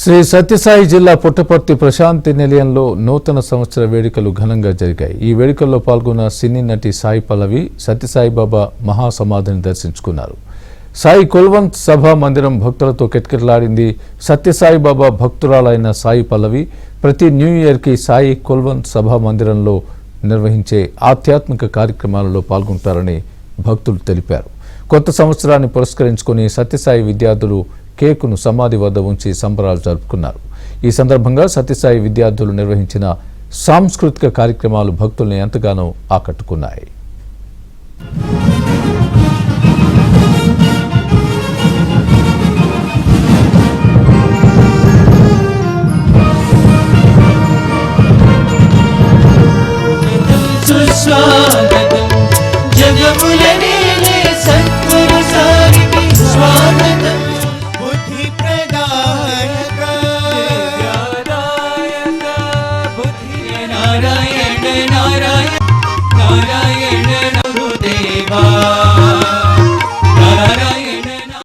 శ్రీ సత్యసాయి జిల్లా పుట్టపర్తి ప్రశాంతి నిలయంలో నూతన సంవత్సర వేడుకలు ఘనంగా జరిగాయి. ఈ వేడుకల్లో పాల్గొన్న సినీ నటి సాయి పల్లవి సత్యసాయి బాబా మహాసమాధిని దర్శించుకున్నారు. సాయి కుల్వంత్ సభా మందిరం భక్తులతో కిటకిటలాడింది. సత్యసాయి బాబా భక్తురాలైన సాయి పల్లవి ప్రతి న్యూ ఇయర్కి సాయి కుల్వంత్ సభా మందిరంలో నిర్వహించే ఆధ్యాత్మిక కార్యక్రమాలలో పాల్గొంటారని భక్తులు తెలిపారు. కొత్త సంవత్సరాన్ని పురస్కరించుకుని సత్యసాయి విద్యార్థులు కేకును సమాధి వద్ద ఉంచి సంబరాలు జరుపుకున్నారు. ఈ సందర్భంగా సత్యసాయి విద్యార్థులు నిర్వహించిన సాంస్కృతిక కార్యక్రమాలు భక్తుల్ని ఎంతగానో ఆకట్టుకున్నాయి. नारायण नारायण नारायण